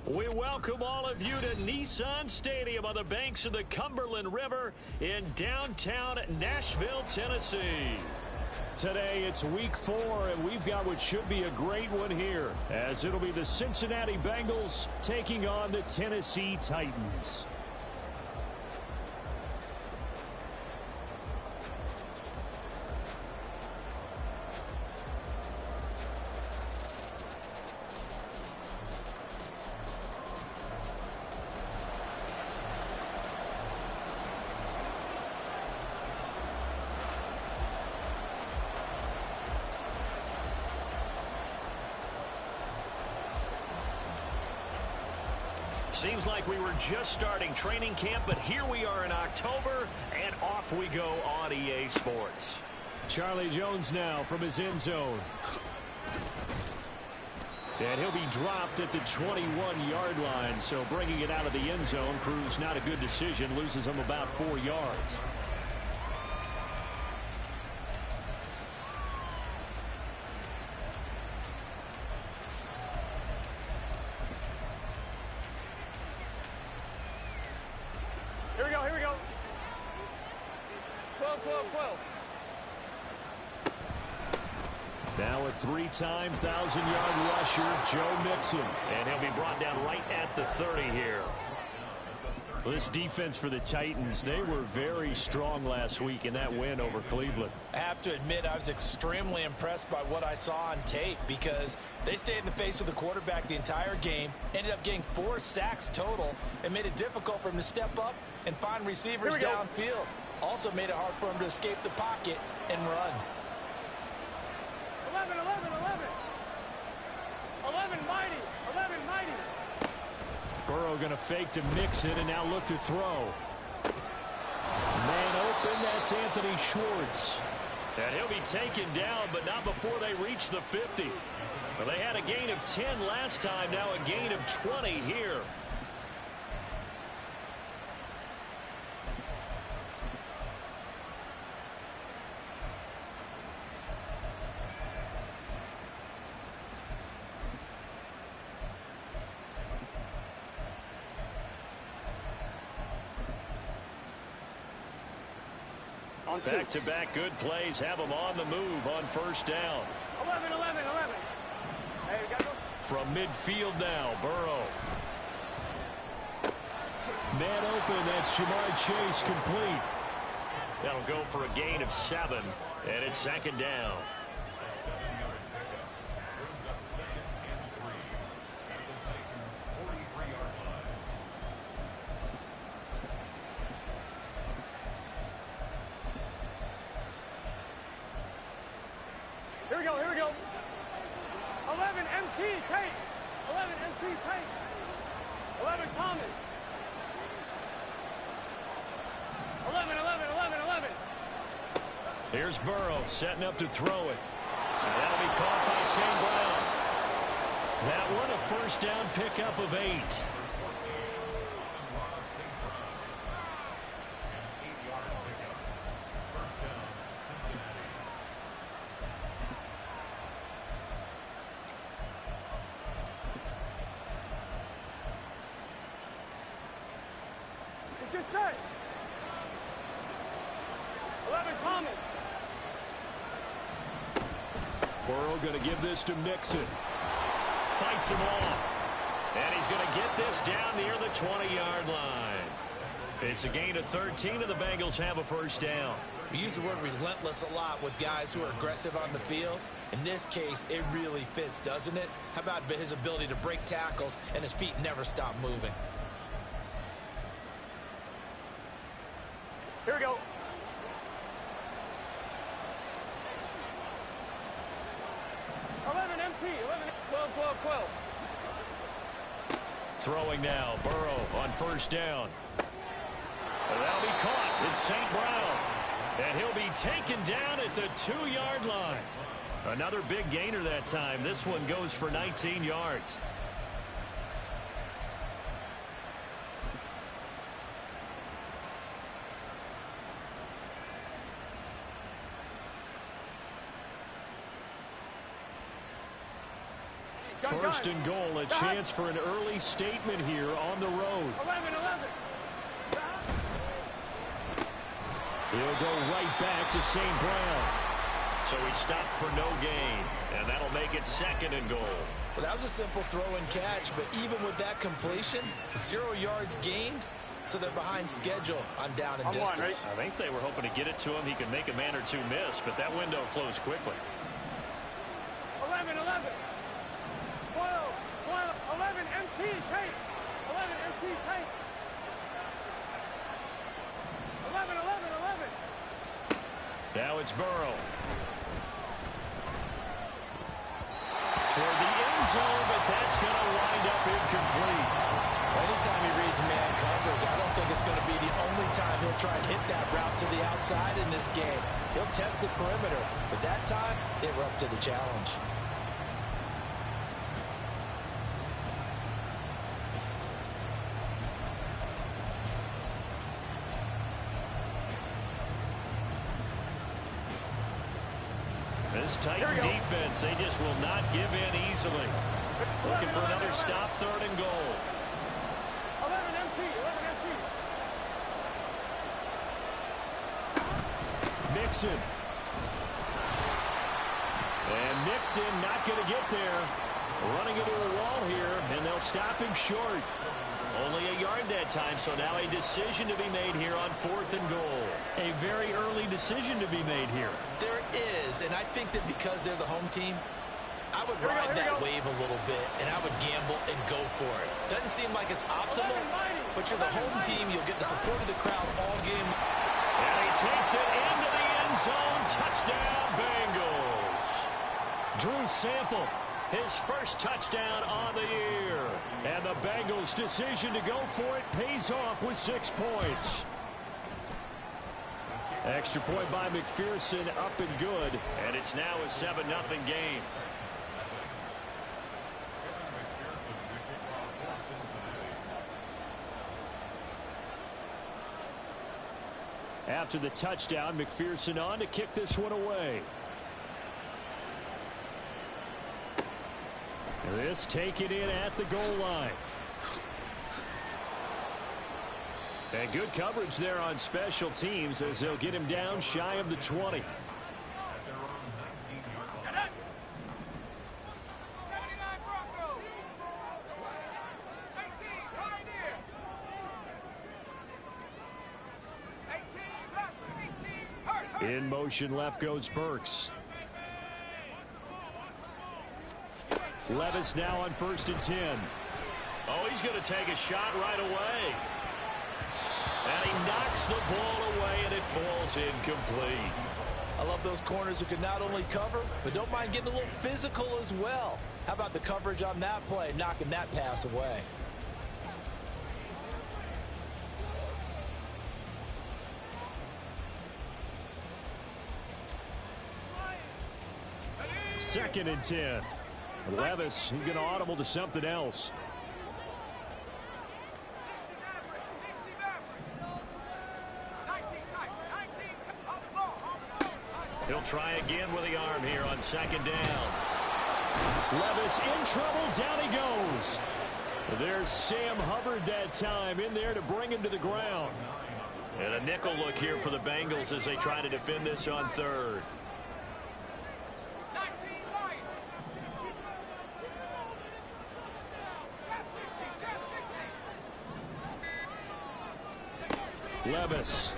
We welcome all of you to Nissan Stadium on the banks of the Cumberland River in downtown Nashville, Tennessee. Today it's week 4, and we've got what should be a great one here, as it'll be the Cincinnati Bengals taking on the Tennessee Titans. Seems like we were just starting training camp, but here we are in October, and off we go on EA Sports. Charlie Jones now from his end zone. And he'll be dropped at the 21-yard line, so bringing it out of the end zone proves not a good decision, loses him about 4 yards. Here we go. 12. Now a 3-time 1,000-yard rusher, Joe Mixon. And he'll be brought down right at the 30 here. This defense for the Titans, they were very strong last week in that win over Cleveland. I have to admit, I was extremely impressed by what I saw on tape because they stayed in the face of the quarterback the entire game, ended up getting 4 sacks total, and made it difficult for him to step up and find receivers downfield. Also made it hard for him to escape the pocket and run. 11 mighty. Burrow going to fake to mix it and now look to throw. Man open, that's Anthony Schwartz. And he'll be taken down, but not before they reach the 50. Well, they had a gain of 10 last time, now a gain of 20 here. Back-to-back good plays have them on the move on first down. 11. Hey, we gotta go. From midfield now, Burrow. Man open, that's Jamar Chase complete. That'll go for a gain of 7, and it's second down. Here we go. 11 MT Tate. 11 Thomas. 11. Here's Burrow setting up to throw it. And that'll be caught by St. Brown. That one a first down pickup of 8. Good set. 11 Thomas. Burrow going to give this to Mixon. Fights him off. And he's going to get this down near the 20-yard line. It's a gain of 13, and the Bengals have a first down. We use the word relentless a lot with guys who are aggressive on the field. In this case, it really fits, doesn't it? How about his ability to break tackles and his feet never stop moving? Here we go. 11 MT. 12. Throwing now, Burrow on first down. And that'll be caught. It's St. Brown. And he'll be taken down at the 2-yard line. Another big gainer that time. This one goes for 19 yards. First and goal, a chance for an early statement here on the road. 11. He'll go right back to St. Brown. So he stopped for no gain, and that'll make it second and goal. Well, that was a simple throw and catch, but even with that completion, 0 yards gained, so they're behind schedule on down and distance. I think they were hoping to get it to him. He could make a man or two miss, but that window closed quickly. 11. 12. 11 MT tape. 11 MT tape. 11. Now it's Burrow. Toward the end zone, but that's going to wind up incomplete. Anytime he reads man coverage, I don't think it's going to be the only time he'll try and hit that route to the outside in this game. He'll test the perimeter, but that time, they were up to the challenge. This Titan defense, they just will not give in easily. Looking for another stop, third and goal. 11 MT. Mixon. And Mixon not going to get there. Running into a wall here, and they'll stop him short. Only a yard that time, so now a decision to be made here on fourth and goal. A very early decision to be made here. There is, and I think that because they're the home team, I would ride that wave a little bit, and I would gamble and go for it. Doesn't seem like it's optimal, but you're the home team. You'll get the support of the crowd all game. And he takes it into the end zone. Touchdown, Bengals. Drew Sample, his first touchdown on the year. And the Bengals' decision to go for it pays off with 6 points. Extra point by McPherson, up and good. And it's now a 7-0 game. After the touchdown, McPherson on to kick this one away. This taken in at the goal line. And good coverage there on special teams as they'll get him down shy of the 20. In motion left goes Burks. Levis now on 1st and 10. Oh, he's going to take a shot right away. And he knocks the ball away, and it falls incomplete. I love those corners who can not only cover, but don't mind getting a little physical as well. How about the coverage on that play, knocking that pass away? Second and 10. Levis, he's going to audible to something else. He'll try again with the arm here on second down. Levis in trouble. Down he goes. There's Sam Hubbard that time in there to bring him to the ground. And a nickel look here for the Bengals as they try to defend this on third. Levis.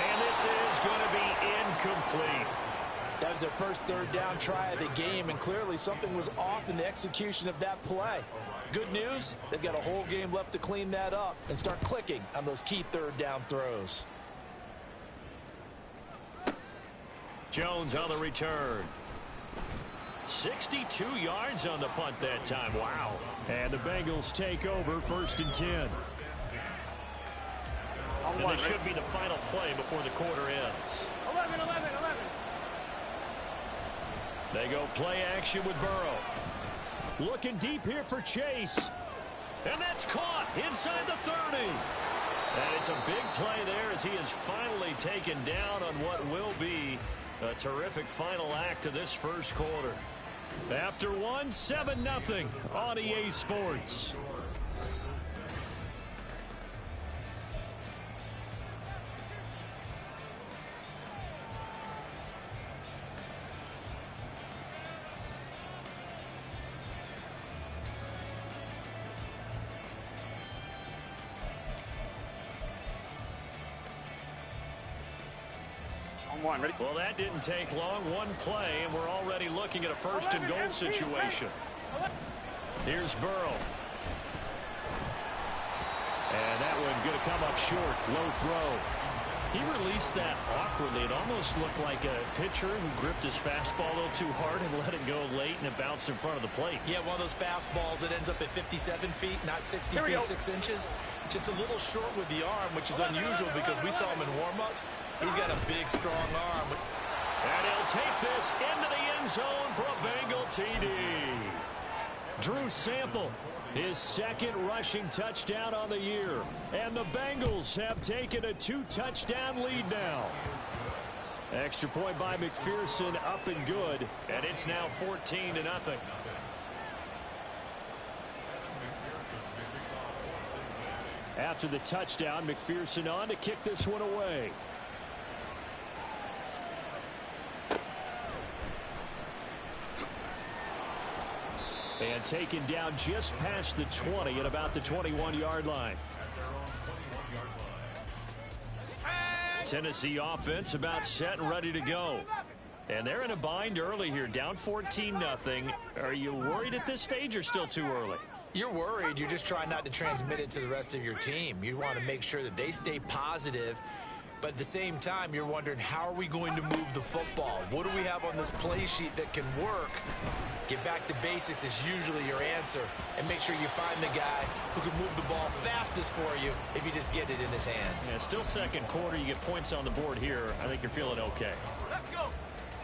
And this is going to be incomplete. That was their first third down try of the game, and clearly something was off in the execution of that play. Good news, they've got a whole game left to clean that up and start clicking on those key third down throws. Jones on the return. 62 yards on the punt that time. Wow. And the Bengals take over 1st and 10. And this should be the final play before the quarter ends. 11. They go play action with Burrow. Looking deep here for Chase. And that's caught inside the 30. And it's a big play there as he is finally taken down on what will be A terrific final act of this first quarter. After one, 7-0 on EA Sports. Ready? Well, that didn't take long. One play, and we're already looking at a first-and-goal situation. Here's Burrow. And that one going to come up short. Low throw. He released that awkwardly. It almost looked like a pitcher who gripped his fastball a little too hard and let it go late, and it bounced in front of the plate. Yeah, one of those fastballs that ends up at 57 feet, not 60 feet, 6 inches. Just a little short with the arm, which is unusual because we saw him in warm-ups. He's got a big, strong arm. And he'll take this into the end zone for a Bengal TD. Drew Sample, his second rushing touchdown on the year. And the Bengals have taken a 2-touchdown lead now. Extra point by McPherson, up and good. And it's now 14-0. After the touchdown, McPherson on to kick this one away. And taken down just past the 20 at about the 21-yard line. Tennessee offense about set and ready to go. And they're in a bind early here, down 14-0. Are you worried at this stage or still too early? You're worried. You're just trying not to transmit it to the rest of your team. You want to make sure that they stay positive. But at the same time, you're wondering, how are we going to move the football? What do we have on this play sheet that can work? Get back to basics is usually your answer. And make sure you find the guy who can move the ball fastest for you if you just get it in his hands. Yeah, still second quarter. You get points on the board here. I think you're feeling okay. Let's go.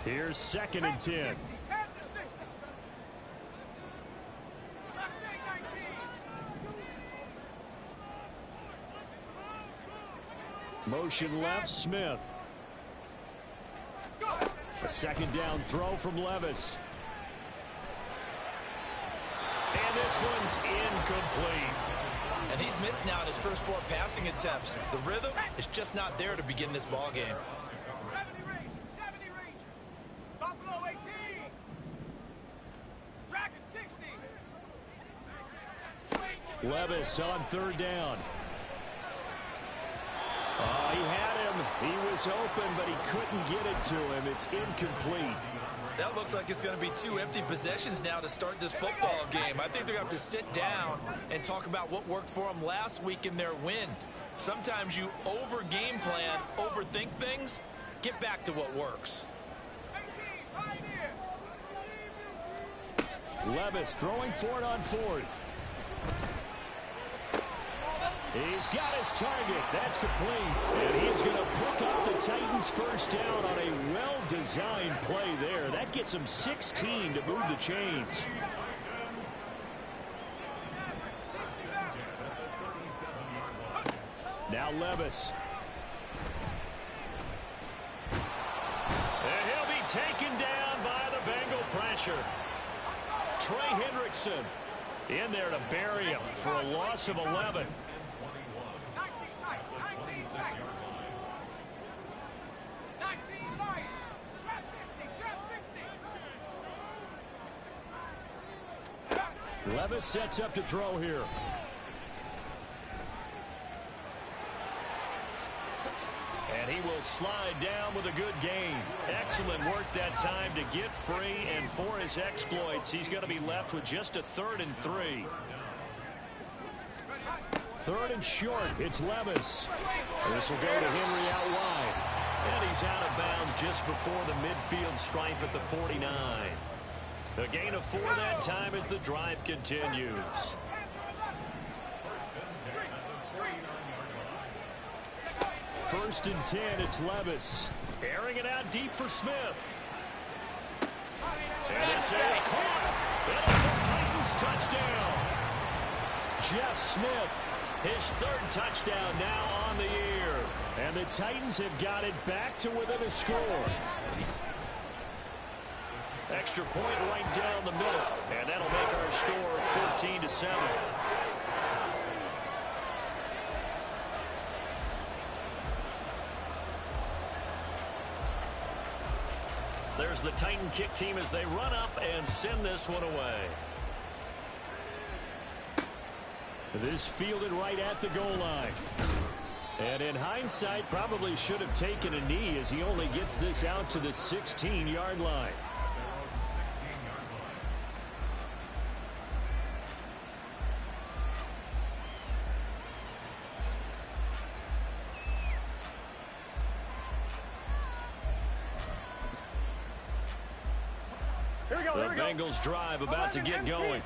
Here's 2nd and 10. Motion left, Smith. A second down throw from Levis. And this one's incomplete. And he's missed now in his first 4 passing attempts. The rhythm is just not there to begin this ball game. 70 range. Buffalo 18. Dragon 60. Levis on 3rd down. Oh, he had him. He was open, but he couldn't get it to him. It's incomplete. That looks like it's going to be 2 empty possessions now to start this football game. I think they're going to have to sit down and talk about what worked for them last week in their win. Sometimes you over-game plan, overthink things. Get back to what works. Levis throwing for it on 4th. He's got his target. That's complete. And he's going to pick up the Titans' first down on a well-designed play there. That gets him 16 to move the chains. Now Levis. And he'll be taken down by the Bengal pressure. Trey Hendrickson in there to bury him for a loss of 11. Levis sets up to throw here. And he will slide down with a good gain. Excellent work that time to get free, and for his exploits, he's going to be left with just a 3rd and 3. 3rd and short, it's Levis. This will go to Henry out wide. And he's out of bounds just before the midfield stripe at the 49. A gain of 4 that time as the drive continues. First and 10, it's Levis. Airing it out deep for Smith. And this is caught. And it's a Titans touchdown. Jeff Smith, his 3rd touchdown now on the year. And the Titans have got it back to within a score. Extra point right down the middle. And that'll make our score 14-7. There's the Titan kick team as they run up and send this one away. This fielded right at the goal line. And in hindsight, probably should have taken a knee as he only gets this out to the 16-yard line. The Bengals drive about to get going.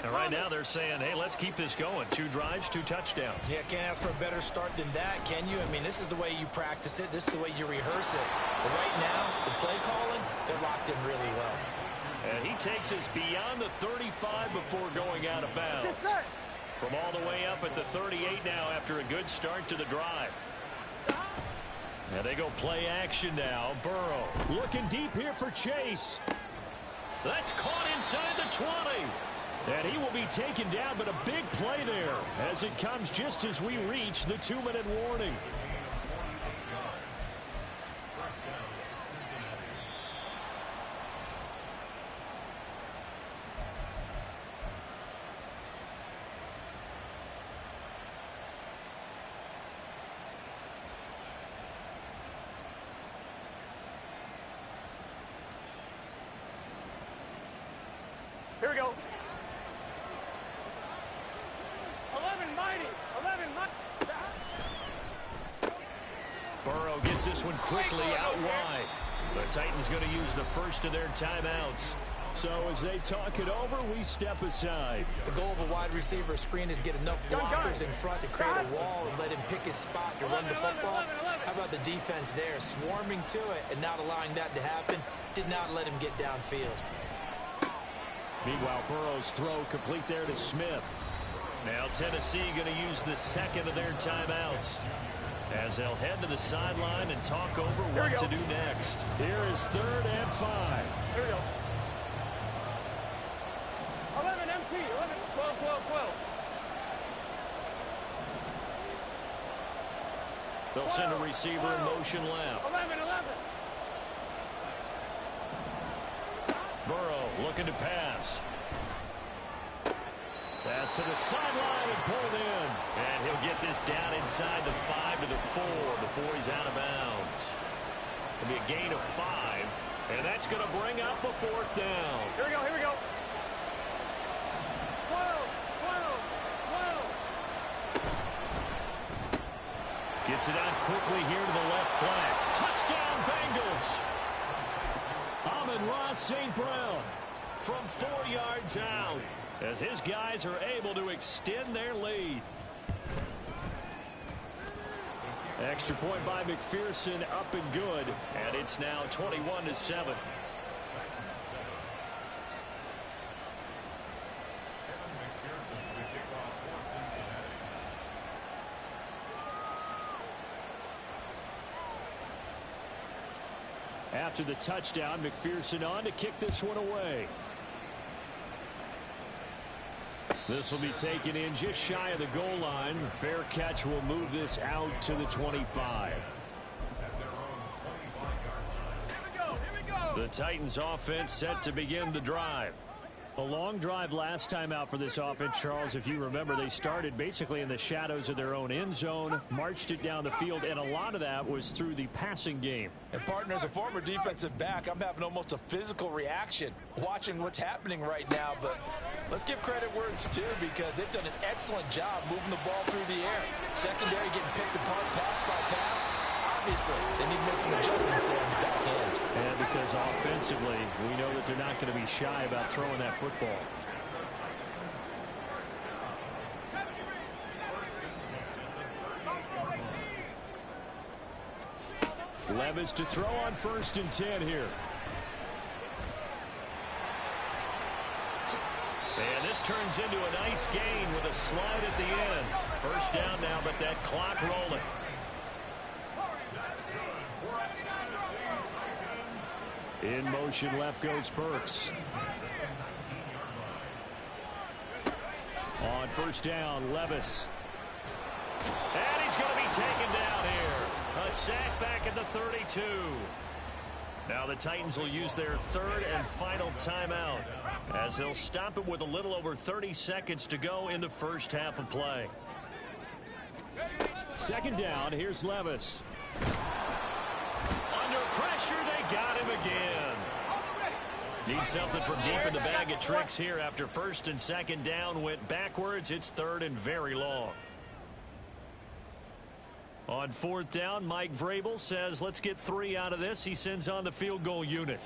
And right now they're saying, hey, let's keep this going. 2 drives, 2 touchdowns. Yeah, can't ask for a better start than that, can you? I mean, this is the way you practice it. This is the way you rehearse it. But right now, the play calling, they're locked in really well. And he takes us beyond the 35 before going out of bounds. From all the way up at the 38 now after a good start to the drive. And they go play action now. Burrow looking deep here for Chase. That's caught inside the 20. And he will be taken down, but a big play there as it comes just as we reach the 2-minute warning. Here we go. 11 mighty. 11 mighty. Burrow gets this one quickly out wide. The Titans going to use the first of their timeouts. So as they talk it over, we step aside. The goal of a wide receiver screen is get enough blockers in front to create a wall and let him pick his spot to run the football. How about the defense there, swarming to it and not allowing that to happen? Did not let him get downfield. Meanwhile, Burrow's throw complete there to Smith. Now Tennessee going to use the second of their timeouts as they'll head to the sideline and talk over what to do next. Here is 3rd and 5. Here we go. 11 MT. 11, 12, 12, 12. They'll send a receiver in motion left. 11, 11. Burrow looking to pass. Pass to the sideline and pulled in. And he'll get this down inside the 5 to the 4 before he's out of bounds. It'll be a gain of 5. And that's going to bring up a 4th down. Here we go, here we go. 12, 12, 12. Gets it out quickly here to the left flank. Touchdown, Bengals. Amon-Ra St. Brown from 4 yards out as his guys are able to extend their lead. Extra point by McPherson, up and good, and it's now 21-7. After the touchdown, McPherson on to kick this one away. This will be taken in just shy of the goal line. Fair catch will move this out to the 25. The Titans offense set to begin the drive. A long drive last time out for this offense, Charles. If you remember, they started basically in the shadows of their own end zone, marched it down the field, and a lot of that was through the passing game. And partner, as a former defensive back, I'm having almost a physical reaction watching what's happening right now. But let's give credit where it's due because they've done an excellent job moving the ball through the air. Secondary getting picked apart pass by pass. Obviously, they need to make some adjustments there in the back end. And because offensively, we know that they're not going to be shy about throwing that football. Levis to throw on 1st and 10 here. And this turns into a nice gain with a slide at the end. 1st down now, but that clock rolling. In motion left goes Burks. On first down, Levis. And he's going to be taken down here. A sack back at the 32. Now the Titans will use their third and final timeout as they'll stop it with a little over 30 seconds to go in the first half of play. Second down, here's Levis. Under pressure, they got him again. Need something from deep in the bag of tricks here after first and second down went backwards. It's third and very long. On fourth down, Mike Vrabel says, let's get 3 out of this. He sends on the field goal unit.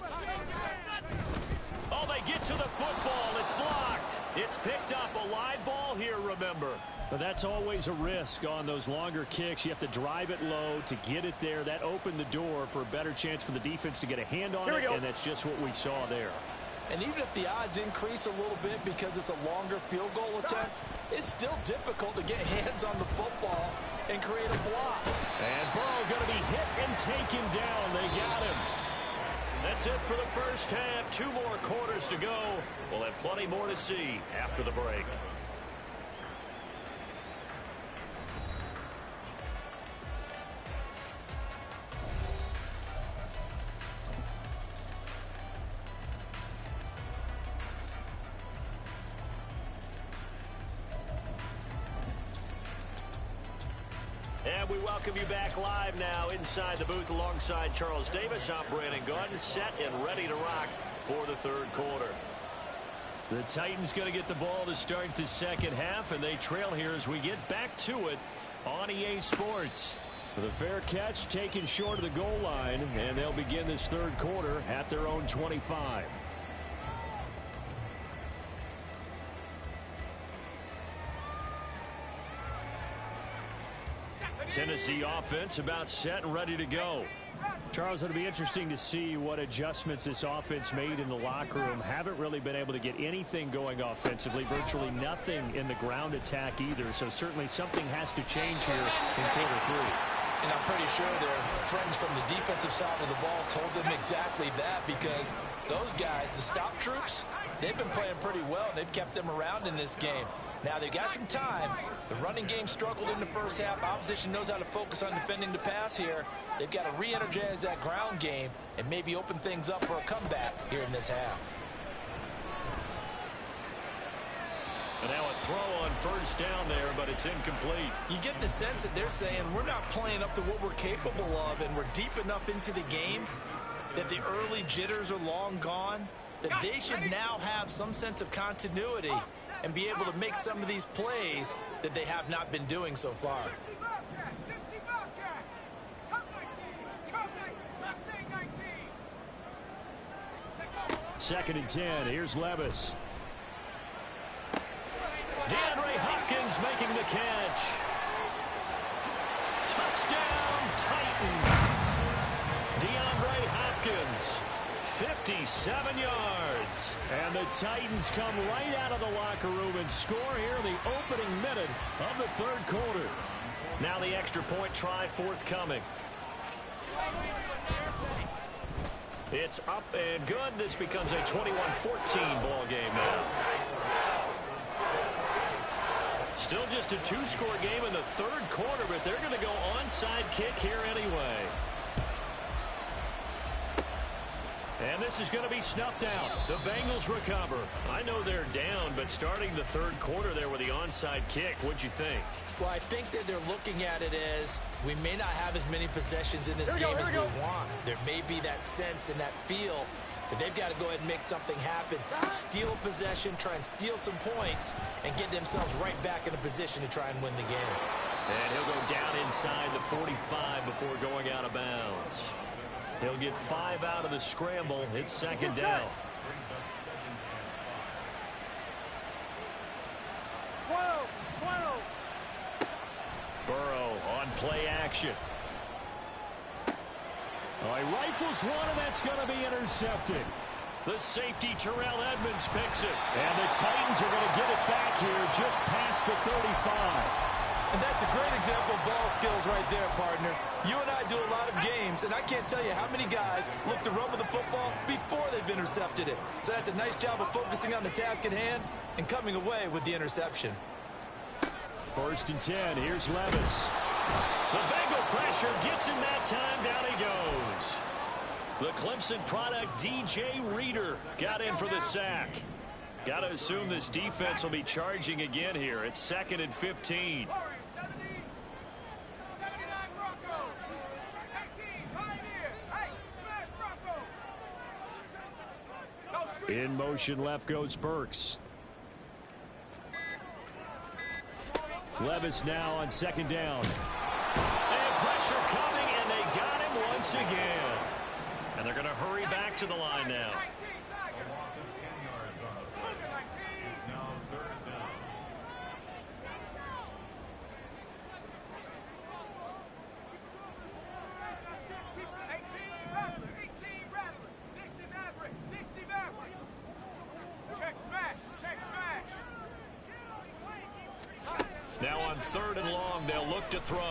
Oh, they get to the football. It's blocked. It's picked up. A live ball here, remember. But that's always a risk on those longer kicks. You have to drive it low to get it there. That opened the door for a better chance for the defense to get a hand on it, and that's just what we saw there. And even if the odds increase a little bit because it's a longer field goal attempt, it's still difficult to get hands on the football and create a block. And Burrow going to be hit and taken down. They got him. That's it for the first half. 2 more quarters to go. We'll have plenty more to see after the break. And we welcome you back live now inside the booth alongside Charles Davis. I'm Brandon Gaudin, set and ready to rock for the third quarter. The Titans going to get the ball to start the second half, and they trail here as we get back to it on EA Sports. The fair catch taken short of the goal line, and they'll begin this third quarter at their own 25. Tennessee offense about set and ready to go. Charles, it'll be interesting to see what adjustments this offense made in the locker room. Haven't really been able to get anything going offensively. Virtually nothing in the ground attack either. So certainly something has to change here in quarter 3. And I'm pretty sure their friends from the defensive side of the ball told them exactly that, because those guys, the stop troops, they've been playing pretty well, and they've kept them around in this game. Now, they've got some time. The running game struggled in the first half. Opposition knows how to focus on defending the pass here. They've got to re-energize that ground game and maybe open things up for a comeback here in this half. And now a throw on first down there, but it's incomplete. You get the sense that they're saying we're not playing up to what we're capable of, and we're deep enough into the game that the early jitters are long gone, that they should now have some sense of continuity and be able to make some of these plays that they have not been doing so far. Second and 10. Here's Levis. DeAndre Hopkins making the catch. Touchdown, Titans. DeAndre Hopkins, 57 yards. And the Titans come right out of the locker room and score here in the opening minute of the third quarter. Now the extra point try forthcoming. It's up and good. This becomes a 21-14 ball game now. Still just a 2-score game in the third quarter, but they're going to go onside kick here anyway. And this is going to be snuffed out. The Bengals recover. I know they're down, but starting the third quarter there with the onside kick, what'd you think? Well, I think that they're looking at it as we may not have as many possessions in this game as we want. There may be that sense and that feel that they've got to go ahead and make something happen, steal a possession, try and steal some points, and get themselves right back in a position to try and win the game. And he'll go down inside the 45 before going out of bounds. He'll get 5 out of the scramble. It's second down. Burrow on play action. Oh, he rifles one, and that's going to be intercepted. The safety, Terrell Edmonds, picks it. And the Titans are going to get it back here just past the 35. And that's a great example of ball skills right there, partner. You and I do a lot of games, and I can't tell you how many guys look to run with the football before they've intercepted it. So that's a nice job of focusing on the task at hand and coming away with the interception. 1st and 10. Here's Levis. The Bengal pressure gets him that time. Down he goes. The Clemson product, DJ Reader, got in for the sack. Got to assume this defense will be charging again here. It's 2nd and 15. In motion left goes Burks. Levis now on 2nd down. And pressure coming, and they got him once again. And they're going to hurry back to the line now. Now on 3rd and long, they'll look to throw. Work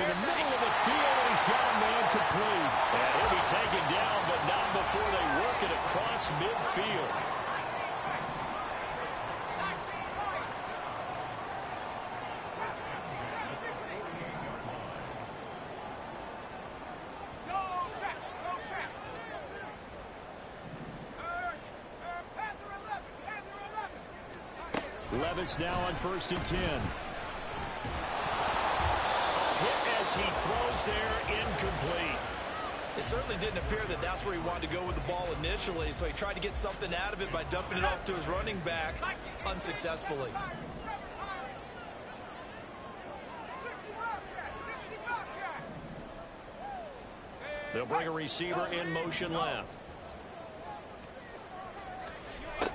in the middle of the field, and he's got a man complete. And he'll be taken down, but not before they work it across midfield. Levis now on 1st and 10. Hit as he throws there, incomplete. It certainly didn't appear that that's where he wanted to go with the ball initially, so he tried to get something out of it by dumping it off to his running back unsuccessfully. They'll bring a receiver in motion left.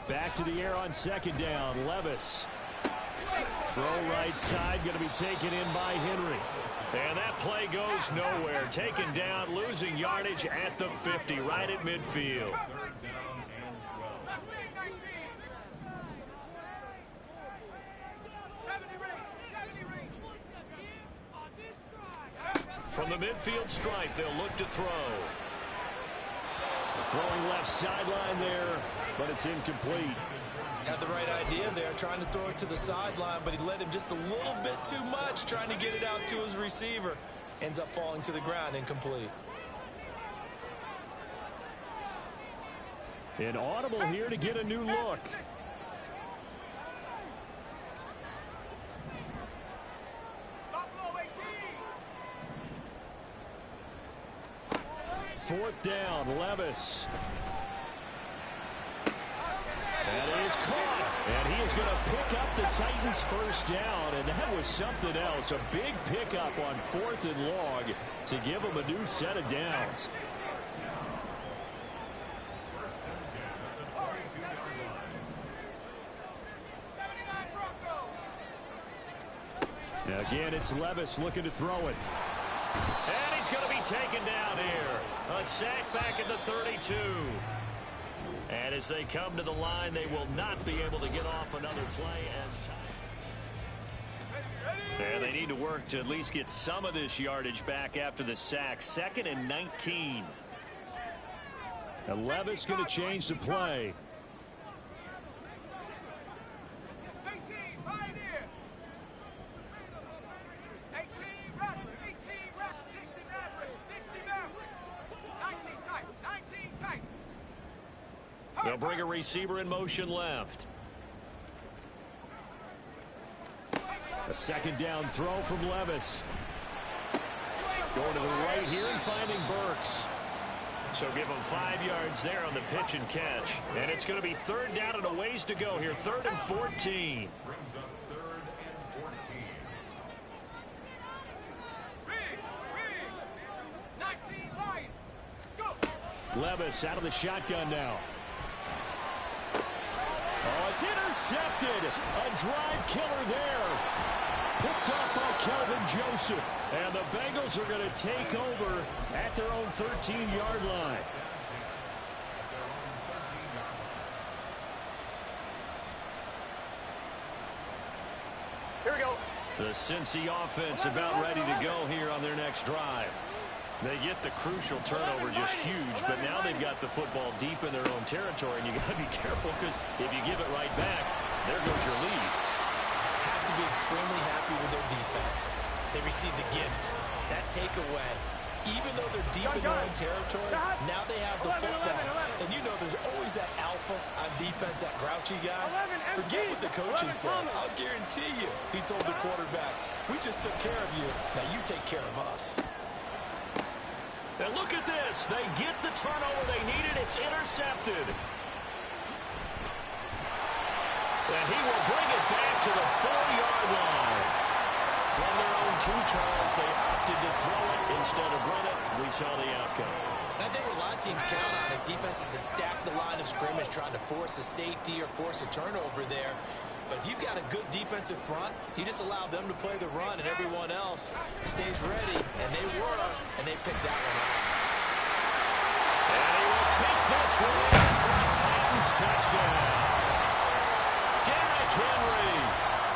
Back to the air on 2nd down. Levis. Throw right side, going to be taken in by Henry. And that play goes nowhere. Taken down, losing yardage at the 50, right at midfield. From the midfield stripe, they'll look to throw. Throwing left sideline there, but it's incomplete. Had the right idea there, trying to throw it to the sideline, but he led him just a little bit too much, trying to get it out to his receiver. Ends up falling to the ground, incomplete. An audible here to get a new look. Fourth down, Levis. That is caught, and he is going to pick up the Titans' first down, and that was something else. A big pickup on 4th and long to give them a new set of downs. Now again, it's Levis looking to throw it. And he's going to be taken down here. A sack back at the 32. And as they come to the line, they will not be able to get off another play as time. And they need to work to at least get some of this yardage back after the sack. 2nd and 19. And Levis going to change the play. They'll bring a receiver in motion left. A 2nd down throw from Levis. Going to the right here and finding Burks. So give him 5 yards there on the pitch and catch. And it's going to be 3rd down and a ways to go here. 3rd and 14. Brings up 3rd and 14. Levis out of the shotgun now. Oh, it's intercepted. A drive killer there. Picked up by Kelvin Joseph. And the Bengals are going to take over at their own 13-yard line. Here we go. The Cincy offense about ready to go here on their next drive. They get the crucial turnover, just huge, but now they've got the football deep in their own territory, and you got to be careful because if you give it right back, there goes your lead. Have to be extremely happy with their defense. They received a gift, that takeaway. Even though they're deep in their own territory, now they have the football. And you know there's always that alpha on defense, that grouchy guy. Forget what the coaches said. I'll guarantee you, he told the quarterback, we just took care of you. Now you take care of us. And look at this. They get the turnover they needed. It's intercepted. And he will bring it back to the 4-yard line. From their own 2, Charles, they opted to throw it instead of run it. We saw the outcome. And I think what a lot of teams count on is defenses to stack the line of scrimmage, trying to force a safety or force a turnover there. But if you've got a good defensive front, you just allow them to play the run, and everyone else stays ready. And they were, and they picked that one off. And he will take this one in for a Titans touchdown. Derrick Henry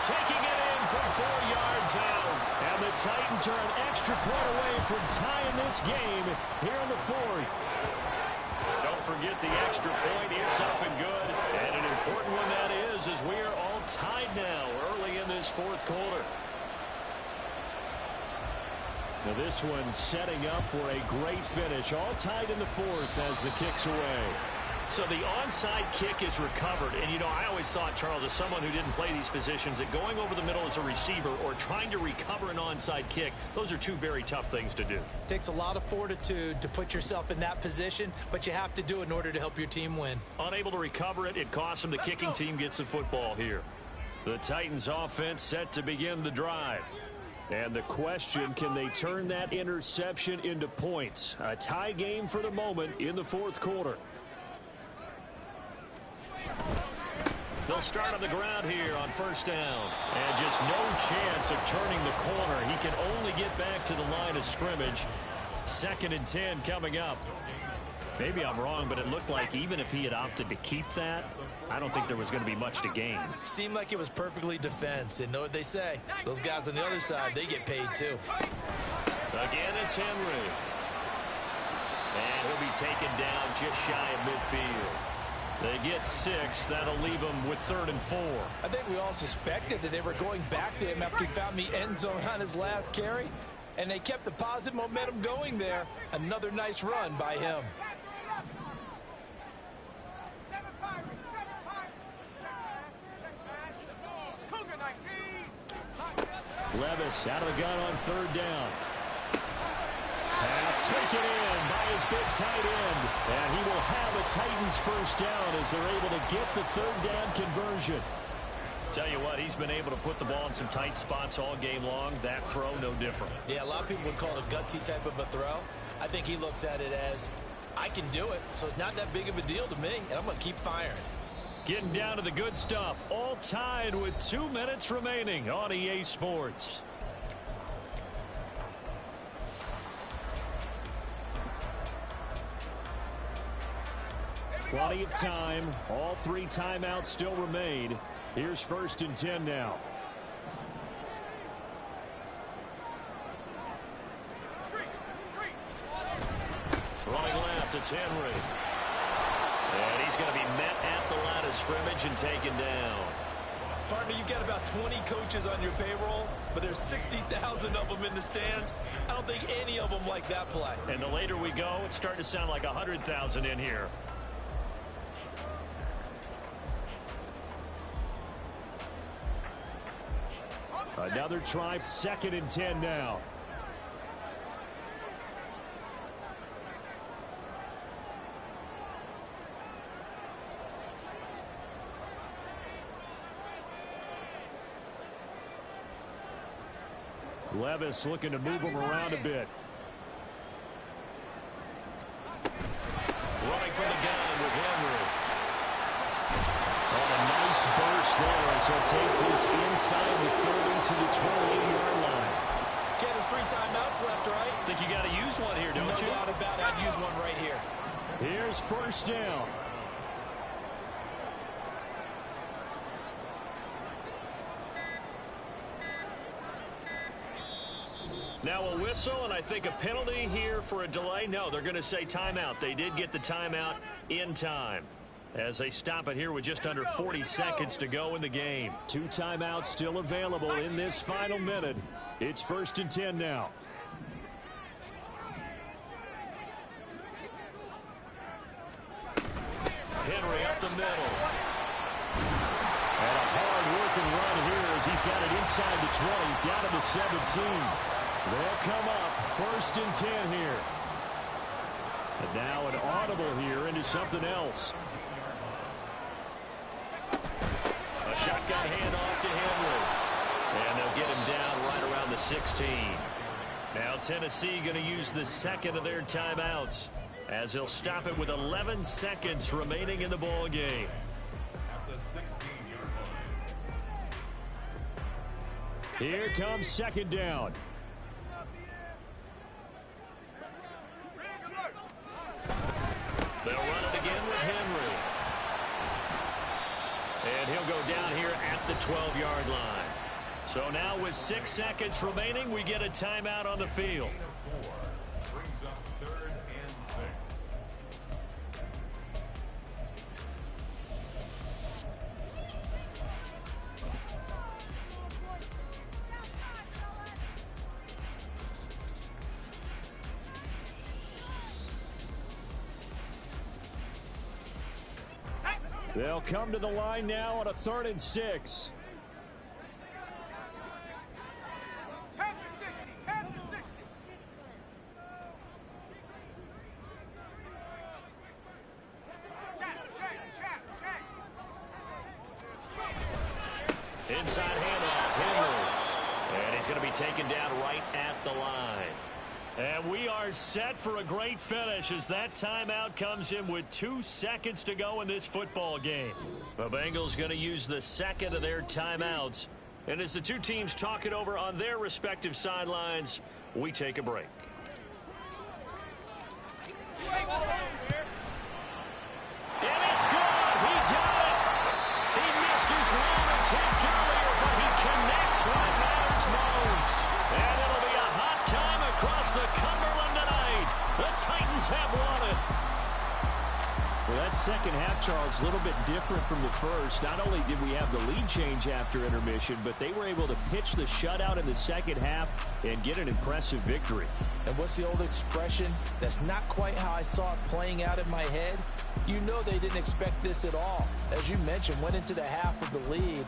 taking it in from 4 yards out. And the Titans are an extra point away from tying this game here in the 4th. Don't forget the extra point. It's up and good. And an important one that is, as we are all tied now early in this 4th quarter. Now this one setting up for a great finish. All tied in the 4th as the kick's away. So the onside kick is recovered. And, you know, I always thought, Charles, as someone who didn't play these positions, that going over the middle as a receiver or trying to recover an onside kick, those are 2 very tough things to do. Takes a lot of fortitude to put yourself in that position, but you have to do it in order to help your team win. Unable to recover it, it costs them. The kicking team gets the football here. The Titans offense set to begin the drive. And the question, can they turn that interception into points? A tie game for the moment in the 4th quarter. They'll start on the ground here on 1st down. And just no chance of turning the corner. He can only get back to the line of scrimmage. 2nd and 10 coming up. Maybe I'm wrong, but it looked like even if he had opted to keep that, I don't think there was going to be much to gain. Seemed like it was perfectly defense. And know what they say? Those guys on the other side, they get paid too. Again, it's Henry. And he'll be taken down just shy of midfield. They get 6. That'll leave them with 3rd and 4. I think we all suspected that they were going back to him after he found the end zone on his last carry. And they kept the positive momentum going there. Another nice run by him. Levis out of the gun on 3rd down. Pass taken in by his big tight end. And he will have a Titans 1st down as they're able to get the 3rd down conversion. Tell you what, he's been able to put the ball in some tight spots all game long. That throw, no different. Yeah, a lot of people would call it a gutsy type of a throw. I think he looks at it as, I can do it, so it's not that big of a deal to me, and I'm going to keep firing. Getting down to the good stuff. All tied with 2 minutes remaining on EA Sports. Plenty of time. All 3 timeouts still remain. Here's 1st and 10 now. Running left, it's Henry. And he's going to be met at the line of scrimmage and taken down. Partner, you've got about 20 coaches on your payroll, but there's 60,000 of them in the stands. I don't think any of them like that play. And the later we go, it's starting to sound like 100,000 in here. Another try, 2nd and 10 now. Levis looking to move him around a bit. Running from the gun with Henry. Oh, a nice burst there as he'll take this inside the 30 to the 28-yard line. Ken, there's 3 timeouts left, right? Think you got to use one here, don't you? No doubt about it. I'd use one right here. Here's 1st down. Now a whistle, and I think a penalty here for a delay. No, they're going to say timeout. They did get the timeout in time as they stop it here with just under 40 seconds to go in the game. 2 timeouts still available in this final minute. It's 1st and 10 now. Henry up the middle. And a hard-working run here as he's got it inside the 20, down to the 17. They'll come up 1st and 10 here. And now an audible here into something else. A shotgun handoff to Henry. And they'll get him down right around the 16. Now Tennessee going to use the second of their timeouts as they'll stop it with 11 seconds remaining in the ball game. At the 16-yard line. Here comes 2nd down. They'll run it again with Henry. And he'll go down here at the 12-yard line. So now with 6 seconds remaining, we get a timeout on the field. Brings up 3rd and 6. They'll come to the line now on a 3rd and 6. Inside handoff, Henry. And he's going to be taken down right at the line. And we are set for a great finish as that timeout comes in with 2 seconds to go in this football game. The Bengals going to use the second of their timeouts. And as the two teams talk it over on their respective sidelines, we take a break. And it's good. He got it. He missed his long attempt earlier, but he connects where it matters most. And it'll be a hot time across the Cumberland tonight. The Titans have won it. Well, that second half, Charles, a little bit different from the first. Not only did we have the lead change after intermission, but they were able to pitch the shutout in the second half and get an impressive victory. And what's the old expression? That's not quite how I saw it playing out in my head. You know they didn't expect this at all. As you mentioned, went into the half with the lead.